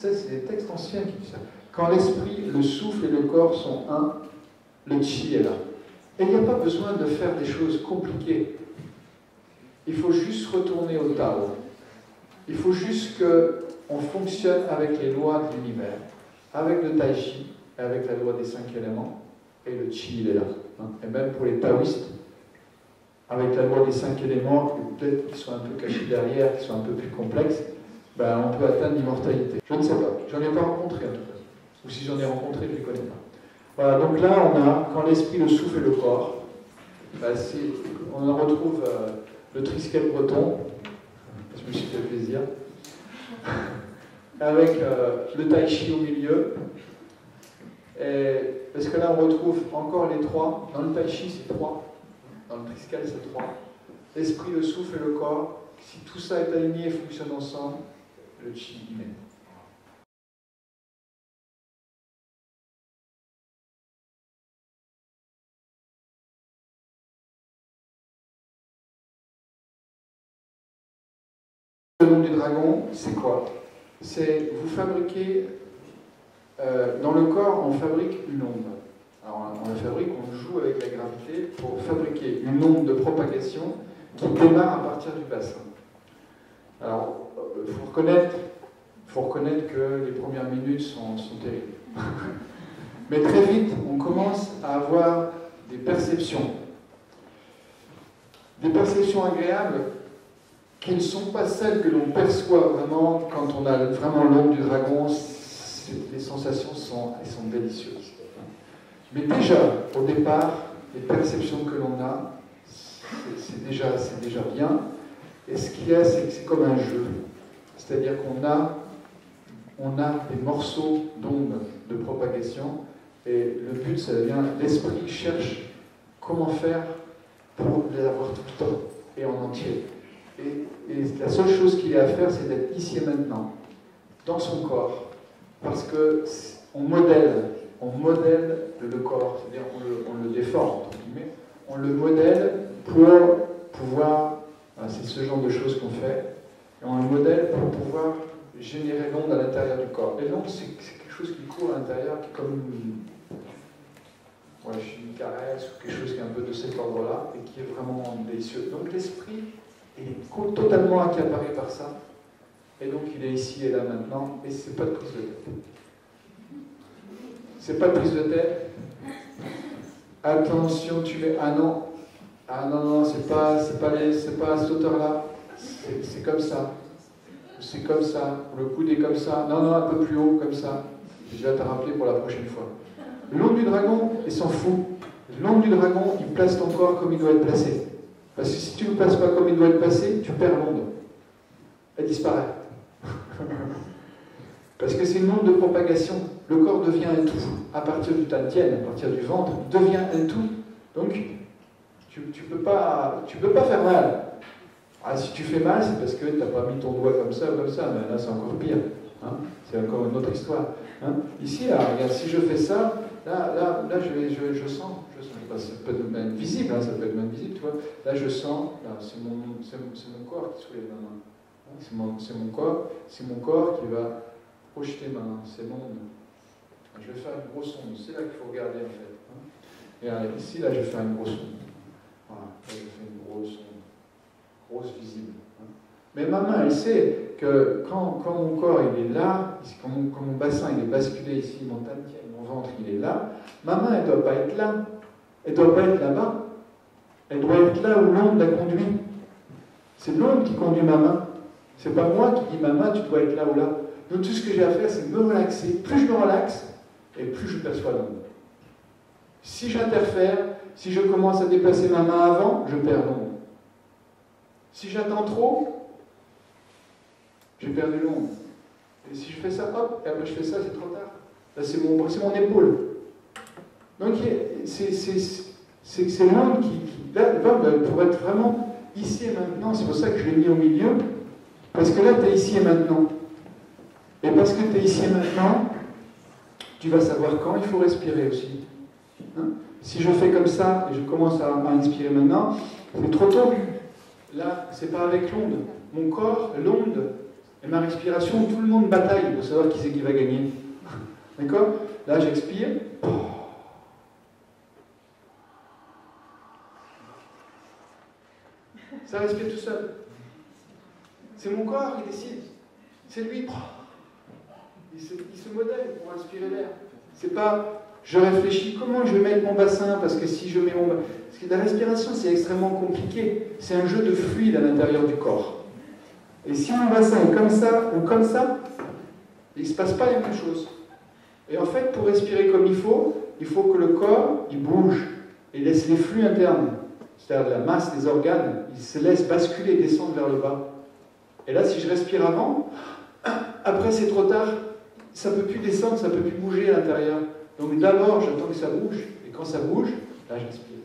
Ça, c'est des textes anciens qui disent ça. Quand l'esprit, le souffle et le corps sont un, le chi est là. Et il n'y a pas besoin de faire des choses compliquées. Il faut juste retourner au Tao. Il faut juste qu'on fonctionne avec les lois de l'univers, avec le Tai Chi, avec la loi des 5 éléments, et le Chi, il est là. Et même pour les taoïstes, avec la loi des 5 éléments, peut-être qu'ils sont un peu cachés derrière, qu'ils sont un peu plus complexes, ben, on peut atteindre l'immortalité. Je ne sais pas, j'en ai pas rencontré en tout cas. Ou si j'en ai rencontré, je ne les connais pas. Voilà, donc là, on a, quand l'esprit, le souffle et le corps, ben, on en retrouve le triskel breton, je me suis fait plaisir, avec le tai chi au milieu, parce que là, on retrouve encore les trois. Dans le tai chi, c'est 3. Dans le triskel, c'est 3. L'esprit, le souffle et le corps, si tout ça est aligné et fonctionne ensemble, le chi y mène. Le nom du dragon, c'est quoi? C'est vous fabriquez, dans le corps, on fabrique une onde. Alors on la fabrique, on joue avec la gravité pour fabriquer une onde de propagation qui démarre à partir du bassin. Alors, il faut reconnaître que les premières minutes sont terribles. Mais très vite, on commence à avoir des perceptions. Des perceptions agréables qui ne sont pas celles que l'on perçoit vraiment quand on a vraiment l'onde du dragon. Les sensations sont délicieuses. Mais déjà, au départ, les perceptions que l'on a, c'est déjà bien. Et ce qu'il y a, c'est que c'est comme un jeu. C'est-à-dire qu'on a des morceaux d'ondes de propagation, et le but, ça devient, l'esprit cherche comment faire pour les avoir tout le temps et en entier. Et la seule chose qu'il y a à faire, c'est d'être ici et maintenant, dans son corps, parce qu'on modèle le corps, c'est-à-dire on le déforme, entre guillemets, on le modèle pour pouvoir, c'est ce genre de choses qu'on fait, et on le modèle pour pouvoir générer l'onde à l'intérieur du corps. Et l'onde, c'est quelque chose qui court à l'intérieur, qui est comme une caresse, ou quelque chose qui est un peu de cet ordre-là, et qui est vraiment délicieux. Donc l'esprit est totalement accaparé par ça, et donc il est ici et là maintenant, et c'est pas de prise de tête. C'est pas de prise de tête. Attention, tu mets. Ah non, c'est pas à cette hauteur-là. C'est comme ça. C'est comme ça. Le coude est comme ça. Non, un peu plus haut, comme ça. Je vais te rappeler pour la prochaine fois. L'onde du dragon, il s'en fout. L'onde du dragon, il place ton corps comme il doit être placé. Parce que si tu ne le places pas comme il doit être placé, tu perds l'onde. Elle disparaît. Parce que c'est une onde de propagation. Le corps devient un tout. À partir du tantien, à partir du ventre, devient un tout. Donc, tu peux pas faire mal. Ah, si tu fais mal, c'est parce que tu n'as pas mis ton doigt comme ça, mais là c'est encore pire. Hein, c'est encore une autre histoire. Hein. Ici, là, regarde, si je fais ça, là je sens. Ça peut être même visible, hein, ça peut être même visible, tu vois. Là, je sens, c'est mon corps qui soulève ma main. Hein, c'est mon corps qui va projeter ma main, c'est l'onde. Je vais faire une grosse onde, c'est là qu'il faut regarder en fait. Hein. Et alors, ici, là, je vais faire une grosse onde. Voilà, là, je fais une grosse onde. Grosse visible. Hein. Mais ma main, elle sait que quand mon corps il est là, quand mon bassin il est basculé ici, mon tantien, mon ventre il est là, ma main elle ne doit pas être là, elle ne doit pas être là-bas, elle doit être là où l'onde la conduit. C'est l'onde qui conduit ma main. C'est pas moi qui dis ma main, tu dois être là ou là. Donc tout ce que j'ai à faire, c'est me relaxer. Plus je me relaxe, et plus je perçois l'onde. Si j'interfère, si je commence à déplacer ma main avant, je perds l'onde. Si j'attends trop, j'ai perdu l'onde. Et si je fais ça, hop, et après je fais ça, c'est trop tard. Là, c'est mon épaule. Donc, c'est l'onde qui là, pour être vraiment ici et maintenant, c'est pour ça que je l'ai mis au milieu, parce que là, tu es ici et maintenant. Et parce que tu es ici et maintenant, tu vas savoir quand il faut respirer aussi. Hein? Si je fais comme ça, et je commence à inspirer maintenant, c'est trop tôt. Là, c'est pas avec l'onde. Mon corps, l'onde, Et ma respiration, tout le monde bataille pour savoir qui c'est qui va gagner. D'accord? Là, j'expire. Ça respire tout seul. C'est mon corps qui décide. C'est lui. Il se modèle pour inspirer l'air. C'est pas, je réfléchis comment je vais mettre mon bassin, parce que si je mets mon... Parce que la respiration, c'est extrêmement compliqué. C'est un jeu de fluide à l'intérieur du corps. Et si mon bassin est comme ça ou comme ça, il ne se passe pas la même chose. Et en fait, pour respirer comme il faut que le corps, il bouge et laisse les flux internes, c'est-à-dire la masse des organes, il se laisse basculer et descendre vers le bas. Et là, si je respire avant, après c'est trop tard, ça ne peut plus descendre, ça ne peut plus bouger à l'intérieur. Donc d'abord, j'attends que ça bouge, et quand ça bouge, là j'inspire.